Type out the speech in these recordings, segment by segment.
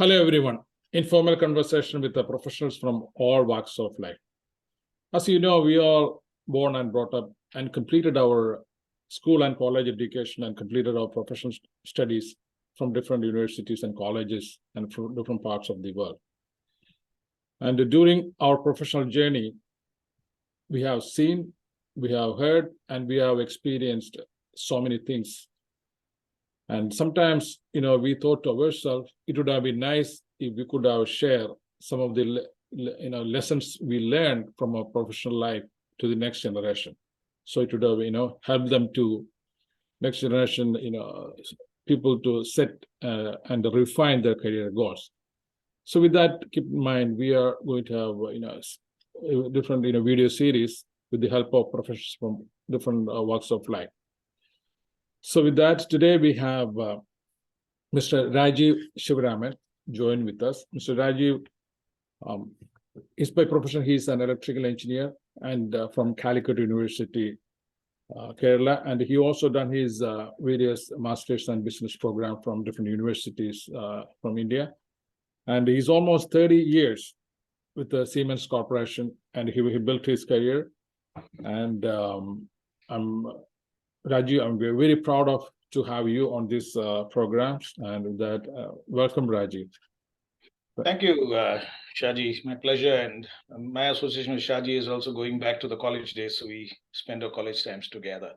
Hello, everyone. Informal conversation with the professionals from all walks of life. As you know, we are born and brought up and completed our school and college education and completed our professional studies from different universities and colleges and from different parts of the world. And during our professional journey, we have seen, we have heard, and we have experienced so many things. And sometimes, we thought to ourselves, it would have been nice if we could have shared some of the, lessons we learned from our professional life to the next generation. So it would have, helped them to next generation, people to set and refine their career goals. So with that, keep in mind, we are going to have, different, video series with the help of professionals from different walks of life. So with that, today we have Mr. Rajiv Sivaraman join with us. Mr. Rajiv is by profession, he's an electrical engineer and from Calicut University, Kerala. And he also done his various masters and business program from different universities from India. And he's almost 30 years with the Siemens Corporation, and he built his career. And Rajiv, I'm very proud to have you on this programs, and with that, welcome, Rajiv. Thank you, Shaji. My pleasure. And my association with Shaji is also going back to the college days, so we spend our college times together.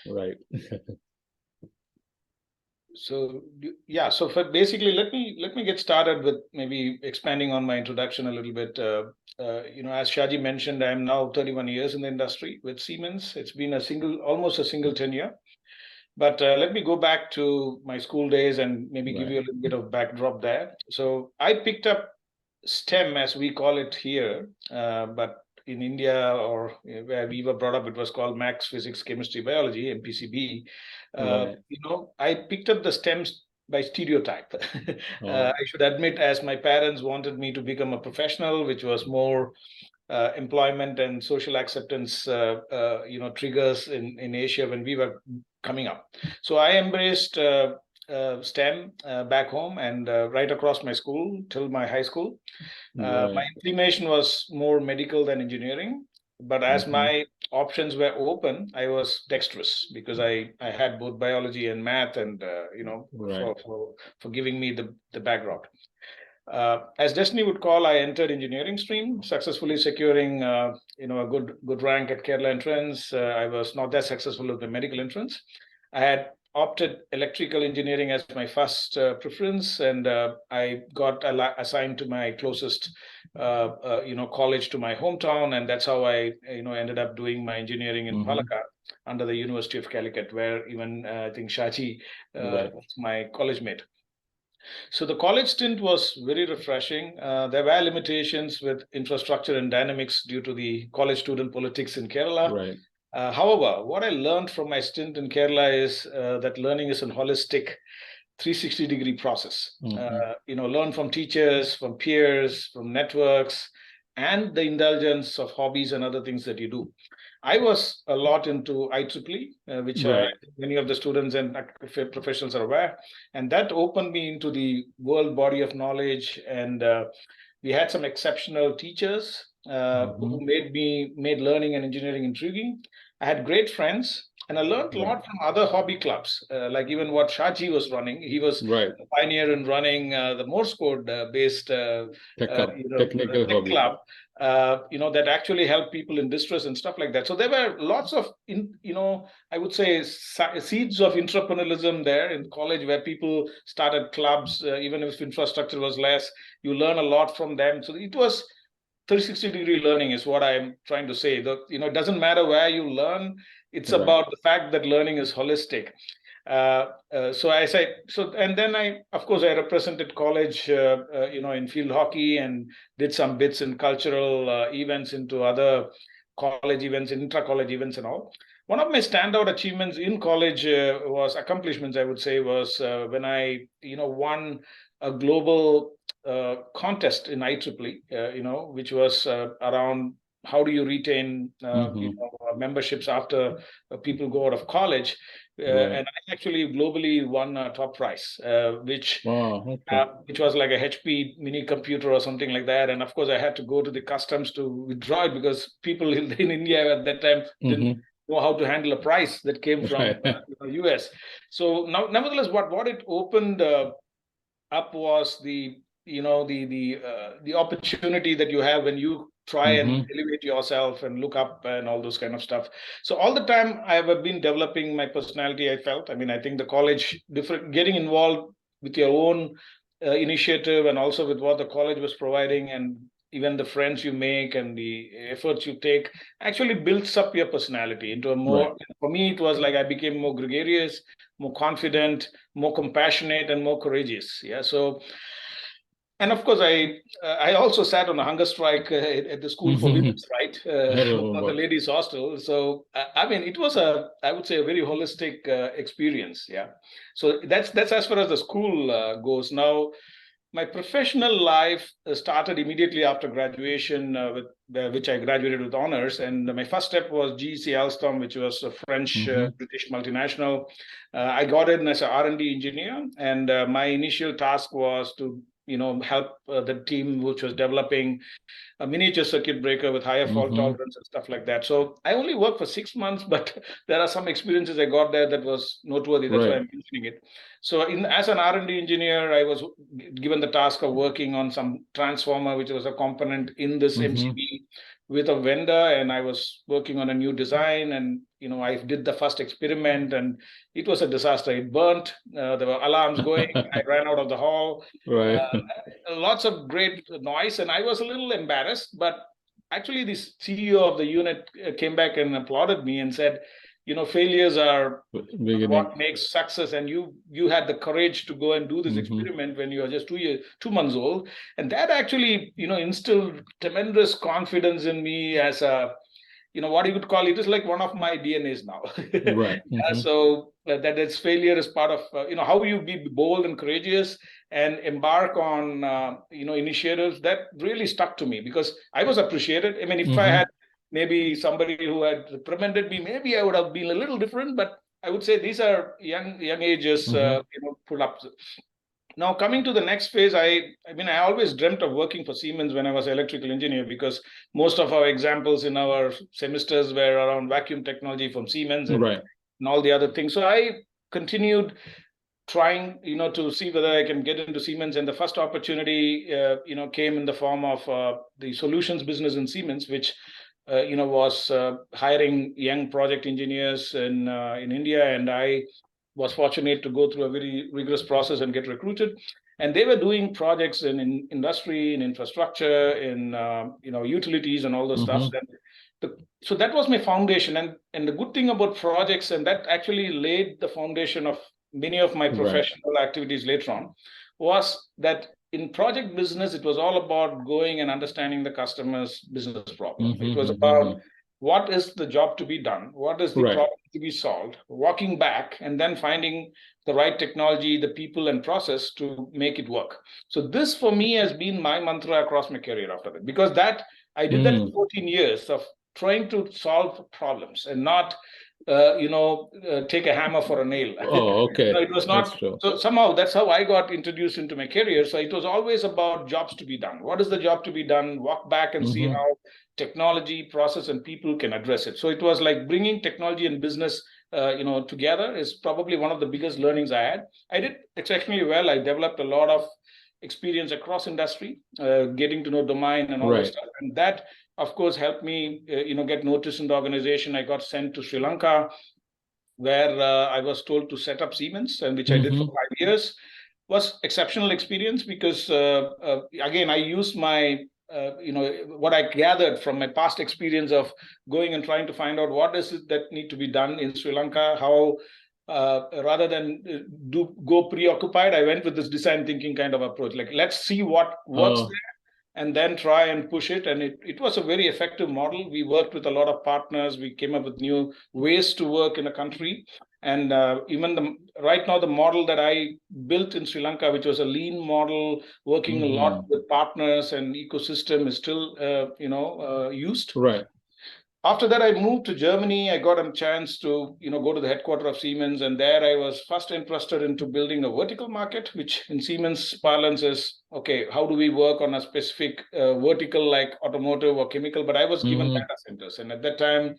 Right. So yeah, so for basically, let me get started with maybe expanding on my introduction a little bit. As Shaji mentioned, I am now 31 years in the industry with Siemens. It's been almost a single tenure. But let me go back to my school days and maybe give you a little bit of backdrop there. So I picked up STEM, as we call it here, but in India or where we were brought up, it was called Maths, Physics, Chemistry, Biology, MPCB. I picked up the STEMs by stereotype. I should admit, as my parents wanted me to become a professional, which was more employment and social acceptance, triggers in Asia when we were coming up. So I embraced STEM back home and right across my school till my high school. My inclination was more medical than engineering, but as my options were open, I was dexterous because I had both biology and math, and for giving me the background. As destiny would call, I entered engineering stream, successfully securing a good rank at Kerala entrance. I was not that successful with the medical entrance. I had opted electrical engineering as my first preference, and I got assigned to my closest college to my hometown, and that's how I ended up doing my engineering in Palakkad under the University of Calicut, where even I think Shaji was my college mate. So the college stint was very refreshing. There were limitations with infrastructure and dynamics due to the college student politics in Kerala. However, what I learned from my stint in Kerala is that learning is a holistic 360-degree process. Learn from teachers, from peers, from networks, and the indulgence of hobbies and other things that you do. I was a lot into IEEE, which many of the students and professionals are aware, and that opened me into the world body of knowledge. And we had some exceptional teachers who made learning and engineering intriguing. I had great friends, and I learned a lot from other hobby clubs, like even what Shaji was running. He was a pioneer in running the Morse code based technical tech club. That actually help people in distress and stuff like that. So there were lots of, I would say seeds of entrepreneurialism there in college, where people started clubs, even if infrastructure was less, you learn a lot from them. So it was 360-degree learning is what I'm trying to say. It doesn't matter where you learn. It's about the fact that learning is holistic. And then I represented college, in field hockey, and did some bits in cultural events into other college events, intra-college events and all. One of my standout achievements in college accomplishments, I would say, was when I, won a global contest in IEEE, which was around how do you retain memberships after people go out of college. And I actually globally won a top prize, which was like a HP mini computer or something like that. And of course, I had to go to the customs to withdraw it because people in India at that time didn't know how to handle a prize that came from US. So now, nevertheless, what it opened up was the opportunity that you have when you try and elevate yourself and look up and all those kind of stuff. So all the time I have been developing my personality. I felt, I mean, I think the college, getting involved with your own initiative and also with what the college was providing, and even the friends you make and the efforts you take, actually builds up your personality into a more, for me, it was like I became more gregarious, more confident, more compassionate, and more courageous. Yeah. So, and of course, I also sat on a hunger strike at the school for women's, right? For the ladies' hostel. So I mean, it was I would say, a very holistic experience. Yeah. So that's as far as the school goes. Now, my professional life started immediately after graduation, which I graduated with honors. And my first step was GEC Alstom, which was a French British multinational. I got in as an R&D engineer, and my initial task was to help the team which was developing a miniature circuit breaker with higher fault tolerance and stuff like that. So I only worked for 6 months, but there are some experiences I got there that was noteworthy. That's why I'm mentioning it. So as an R&D engineer, I was given the task of working on some transformer, which was a component in this MCB with a vendor, and I was working on a new design, and I did the first experiment, and it was a disaster. It burnt. There were alarms going. I ran out of the hall. Lots of great noise, and I was a little embarrassed. But actually, the CEO of the unit came back and applauded me and said, failures are what makes success, and you had the courage to go and do this experiment when you are just 2 months old, and that actually instilled tremendous confidence in me as a what you could call it is like one of my DNAs now. So that its failure is part of how you be bold and courageous and embark on initiatives. That really stuck to me because I was appreciated. I mean, if I had maybe somebody who had reprimanded me, maybe I would have been a little different. But I would say these are young ages pull ups. Now, coming to the next phase, I mean, I always dreamt of working for Siemens when I was an electrical engineer, because most of our examples in our semesters were around vacuum technology from Siemens and all the other things. So I continued trying, to see whether I can get into Siemens. And the first opportunity, came in the form of the solutions business in Siemens, which was hiring young project engineers in India, and I was fortunate to go through a very rigorous process and get recruited. And they were doing projects in industry, in infrastructure, in utilities, and all those stuff. So that was my foundation. And the good thing about projects, and that actually laid the foundation of many of my professional activities later on, was that in project business, it was all about going and understanding the customer's business problem. It was about what is the job to be done, what is the problem to be solved, walking back, and then finding the right technology, the people, and process to make it work. So this, for me, has been my mantra across my career after that, because I did that for 14 years of trying to solve problems and not take a hammer for a nail. Oh, okay. It was not. So somehow that's how I got introduced into my career. So it was always about jobs to be done. What is the job to be done? Walk back and see how technology, process, and people can address it. So it was like bringing technology and business together is probably one of the biggest learnings I had. I did exceptionally well. I developed a lot of experience across industry, getting to know domain and all that stuff. And that, of course, helped me, get noticed in the organization. I got sent to Sri Lanka, where I was told to set up Siemens, and which I did for 5 years. Was exceptional experience because, again, I used my, what I gathered from my past experience of going and trying to find out what is it that need to be done in Sri Lanka, how, rather than go preoccupied, I went with this design thinking kind of approach. Like, let's see what works there, and then try and push it. And it was a very effective model. We worked with a lot of partners. We came up with new ways to work in a country. And even right now, the model that I built in Sri Lanka, which was a lean model, working a lot with partners and ecosystem, is still used. After that, I moved to Germany. I got a chance to, go to the headquarters of Siemens, and there I was first interested into building a vertical market, which in Siemens parlance is, okay, how do we work on a specific vertical like automotive or chemical? But I was given data centers, and at that time,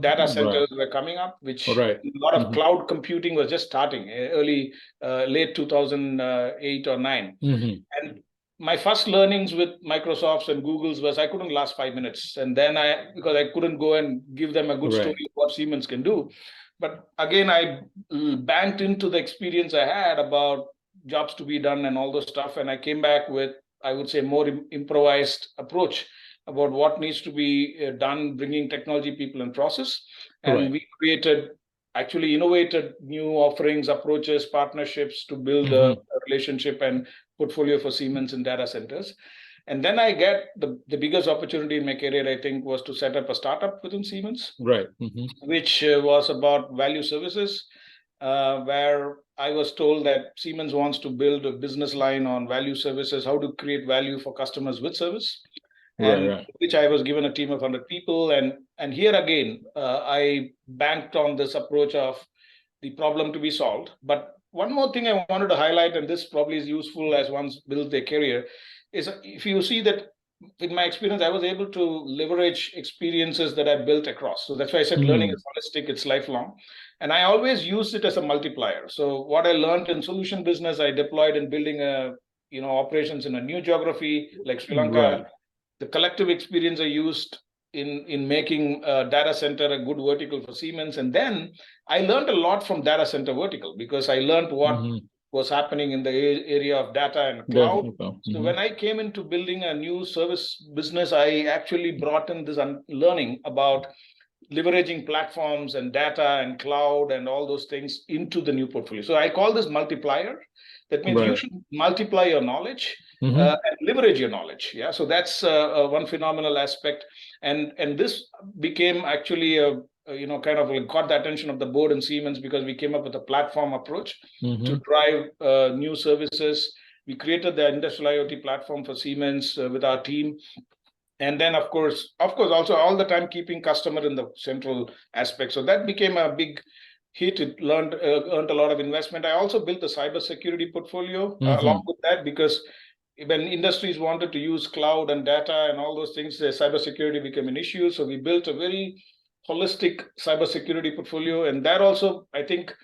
data centers were coming up, which a lot of cloud computing was just starting late 2008 or 9. And my first learnings with Microsofts and Googles was I couldn't last 5 minutes. And then because I couldn't go and give them a good story of what Siemens can do. But again, I banked into the experience I had about jobs to be done and all those stuff. And I came back with, I would say, more improvised approach about what needs to be done, bringing technology, people, and process. And we actually innovated new offerings, approaches, partnerships to build a relationship and portfolio for Siemens in data centers. And then I get the biggest opportunity in my career, I think, was to set up a startup within Siemens, which was about value services, where I was told that Siemens wants to build a business line on value services, how to create value for customers with service. And which I was given a team of 100 people. And here again, I banked on this approach of the problem to be solved. But one more thing I wanted to highlight, and this probably is useful as one's built their career, is if you see that in my experience, I was able to leverage experiences that I built across. So that's why I said learning is holistic, it's lifelong. And I always use it as a multiplier. So what I learned in solution business, I deployed in building operations in a new geography like Sri Lanka. The collective experience I used in making a data center a good vertical for Siemens. And then I learned a lot from data center vertical because I learned what was happening in the area of data and cloud. So when I came into building a new service business, I actually brought in this learning about leveraging platforms and data and cloud and all those things into the new portfolio. So I call this multiplier. That means you should multiply your knowledge and leverage your knowledge. Yeah, so that's one phenomenal aspect, and this became actually kind of like got the attention of the board in Siemens because we came up with a platform approach to drive new services. We created the industrial IoT platform for Siemens with our team. And then, of course, also all the time keeping customer in the central aspect. So that became a big hit. It earned a lot of investment. I also built a cybersecurity portfolio along with that, because when industries wanted to use cloud and data and all those things, cybersecurity became an issue. So we built a very holistic cybersecurity portfolio. And that also, I think,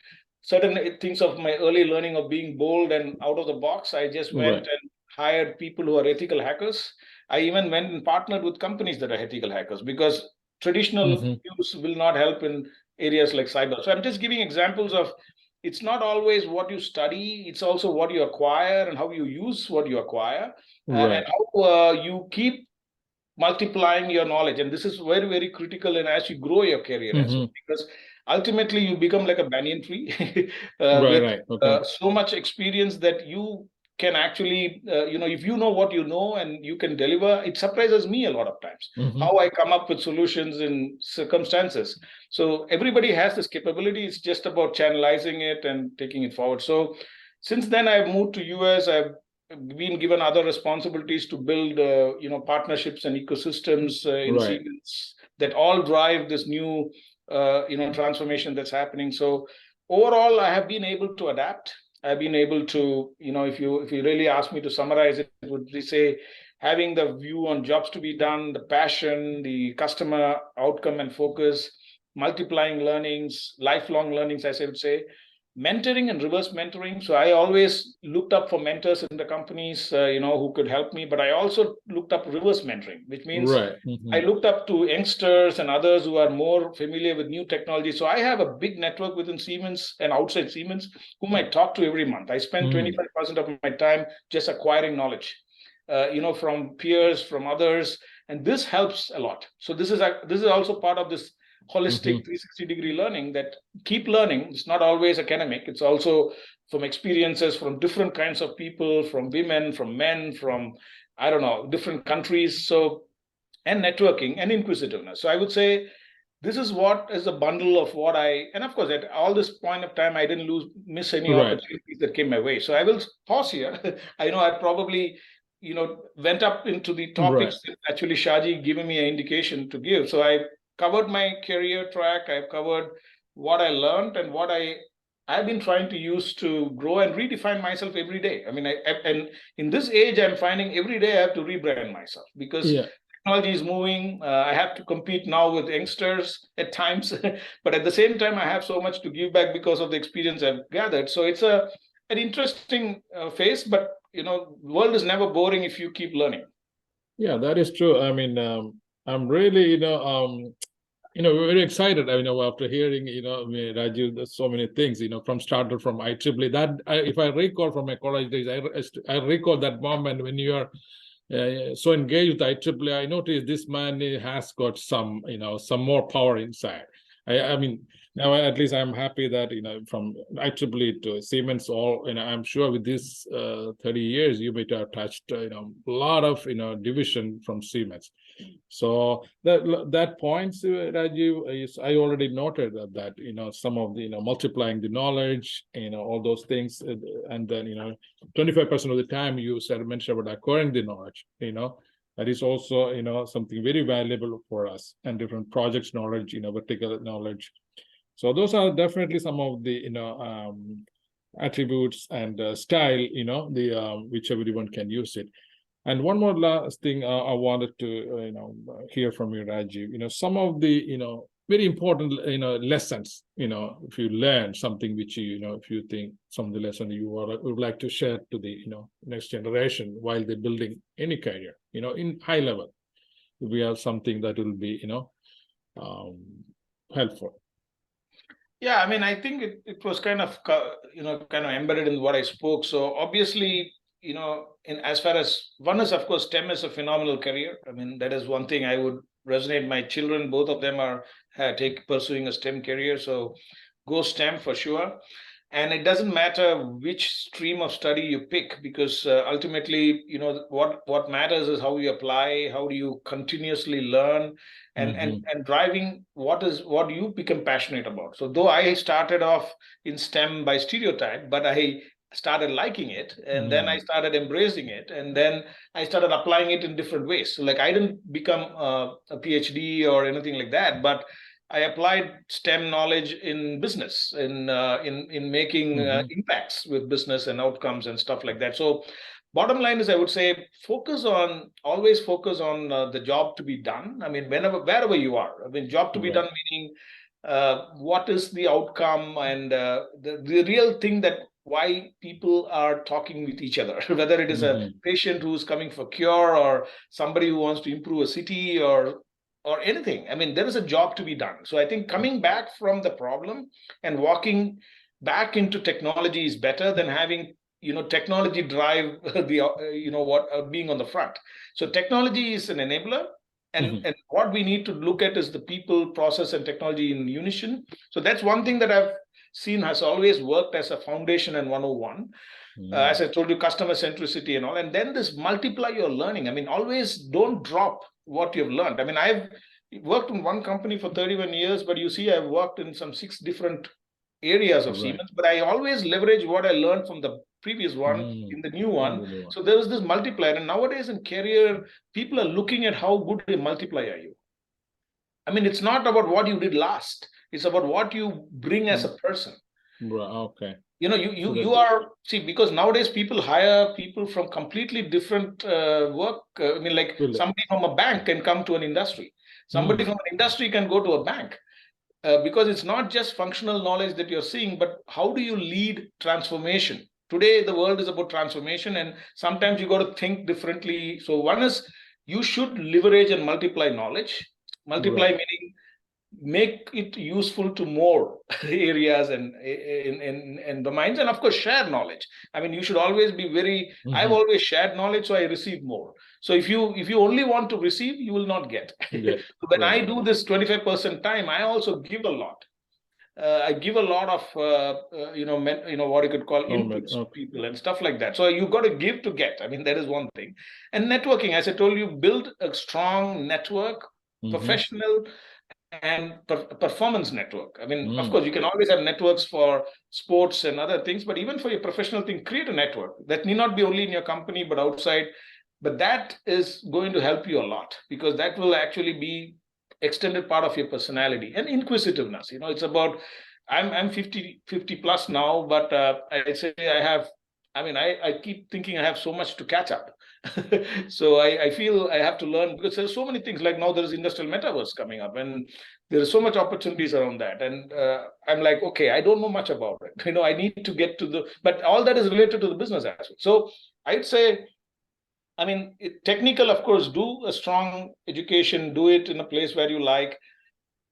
certain things of my early learning of being bold and out of the box, I just went and hired people who are ethical hackers. I even went and partnered with companies that are ethical hackers, because traditional views will not help in areas like cyber. So I'm just giving examples of, it's not always what you study, it's also what you acquire and how you use what you acquire, and how you keep multiplying your knowledge. And this is very, very critical, and as you grow your career as well, because ultimately you become like a banyan tree with so much experience that you can actually, if you know what you know and you can deliver, it surprises me a lot of times how I come up with solutions in circumstances. So everybody has this capability. It's just about channelizing it and taking it forward. So since then, I've moved to US. I've been given other responsibilities to build, partnerships and ecosystems in Siemens that all drive this new, transformation that's happening. So overall, I have been able to adapt. I've been able to, if you really ask me to summarize it, would be say having the view on jobs to be done, the passion, the customer outcome and focus, multiplying learnings, lifelong learnings, as I would say, mentoring and reverse mentoring. So I always looked up for mentors in the companies, who could help me. But I also looked up reverse mentoring, which means I looked up to youngsters and others who are more familiar with new technology. So I have a big network within Siemens and outside Siemens whom I talk to every month. I spend 25% of my time just acquiring knowledge, from peers, from others, and this helps a lot. So this is also part of this holistic 360-degree learning, that keep learning. It's not always academic. It's also from experiences from different kinds of people, from women, from men, from, different countries. So, and networking and inquisitiveness. So I would say this is what is a bundle of what and of course, at all this point of time, I didn't miss any opportunities that came my way. So I will pause here. I know I probably, went up into the topics that actually Shaji given me an indication to give. So I covered my career track. I've covered what I learned and what I've been trying to use to grow and redefine myself every day. I mean, and in this age, I'm finding every day I have to rebrand myself because Yeah. technology is moving. I have to compete now with youngsters at times, but at the same time, I have so much to give back because of the experience I've gathered. So it's an interesting phase, but the world is never boring if you keep learning. Yeah, that is true. I mean, I'm really, very excited. After hearing, I mean, Rajiv, there's so many things, from started from IEEE. If I recall from my college days, I recall that moment when you are so engaged with IEEE. I noticed this man has got some more power inside. I mean, now at least I'm happy that from IEEE to Siemens, I'm sure with this 30 years you might have touched a lot of division from Siemens. So that points, Rajiv, I already noted that some of the multiplying the knowledge, all those things, and then 25% of the time you mentioned about acquiring the knowledge, that is also something very valuable for us, and different projects knowledge, vertical knowledge. So those are definitely some of the attributes and style, which everyone can use it. And one more last thing I wanted to hear from you, Rajiv. Some of the very important lessons. If you learn something which if you think some of the lessons you would like to share to the next generation while they're building any career. In high level, if we have something that will be helpful. Yeah, I mean, I think it was kind of embedded in what I spoke. So obviously, in as far as one is, of course, STEM is a phenomenal career. I mean, that is one thing I would resonate. My children, both of them are pursuing a STEM career. So go STEM for sure. And it doesn't matter which stream of study you pick, because ultimately, what matters is how you apply, how do you continuously learn, and driving what you become passionate about. So though I started off in STEM by stereotype, but I started liking it, and then I started embracing it, and then I started applying it in different ways. So like I didn't become a PhD or anything like that, but I applied STEM knowledge in business, in making impacts with business and outcomes and stuff like that. So, bottom line is, I would say, always focus on the job to be done. I mean, wherever you are. I mean, job to be done meaning what is the outcome, and the real thing that why people are talking with each other, whether it is a patient who's coming for cure, or somebody who wants to improve a city, or anything. I mean, there is a job to be done. So I think coming back from the problem and walking back into technology is better than having technology drive being on the front. So technology is an enabler, and what we need to look at is the people, process, and technology in unison. So that's one thing that I've seen has always worked as a foundation and 101. As I told you, customer centricity and all. And then this multiply your learning. I mean, always don't drop what you've learned. I mean, I've worked in one company for 31 years, but you see, I've worked in some 6 different areas of Siemens, but I always leverage what I learned from the previous one in the new one. So there was this multiplier. And nowadays in career, people are looking at how good a multiplier are you. I mean, it's not about what you did last. It's about what you bring as a person. Okay. You are, see, because nowadays people hire people from completely different work. I mean, like somebody from a bank can come to an industry. Somebody from an industry can go to a bank. Because it's not just functional knowledge that you're seeing, but how do you lead transformation? Today, the world is about transformation, and sometimes you got to think differently. So one is you should leverage and multiply knowledge. Multiply meaning make it useful to more areas and in domains, and of course share knowledge. I mean, you should always be very I've always shared knowledge, so I receive more. So if you only want to receive, you will not get. When I do this 25% time, I also give a lot. I give a lot of what you could call inputs to people and stuff like that. So you got to give to get. I mean, that is one thing. And networking, as I told you, build a strong network, professional and performance network. I mean, of course, you can always have networks for sports and other things, but even for your professional thing, create a network that need not be only in your company, but outside. But that is going to help you a lot, because that will actually be extended part of your personality, and inquisitiveness. It's about, I'm 50 plus now, but I'd say I keep thinking I have so much to catch up. So I feel I have to learn, because there's so many things. Like now there is industrial metaverse coming up, and there is so much opportunities around that. And I'm like, okay, I don't know much about it. I need to get to but all that is related to the business aspect. So I'd say, technical, of course, do a strong education, do it in a place where you like,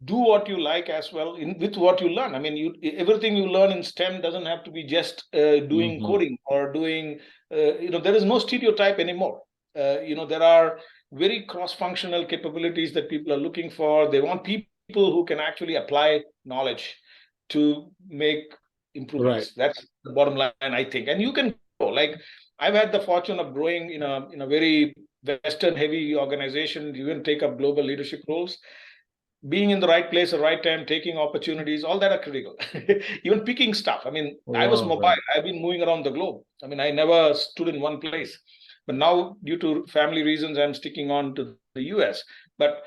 do what you like as well with what you learn. Everything you learn in STEM doesn't have to be just doing coding or doing, there is no stereotype anymore. There are very cross-functional capabilities that people are looking for. They want people who can actually apply knowledge to make improvements. Right. That's the bottom line, I think. And you can go, like, I've had the fortune of growing in a very Western heavy organization, even take up global leadership roles. Being in the right place at the right time, taking opportunities, all that are critical. Even picking stuff. I was mobile. Right. I've been moving around the globe. I never stood in one place. But now, due to family reasons, I'm sticking on to the US. But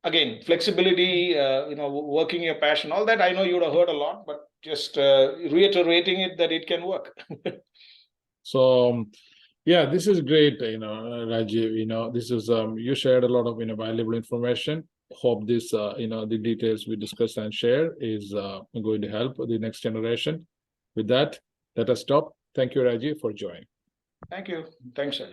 again, flexibility, working your passion, all that, I know you would have heard a lot, but just reiterating it that it can work. So, yeah, this is great, Rajiv. This is you shared a lot of valuable information. Hope this the details we discussed and share is going to help the next generation. With that, let us stop. Thank you, Rajiv, for joining. Thank you. Thanks, Rajiv.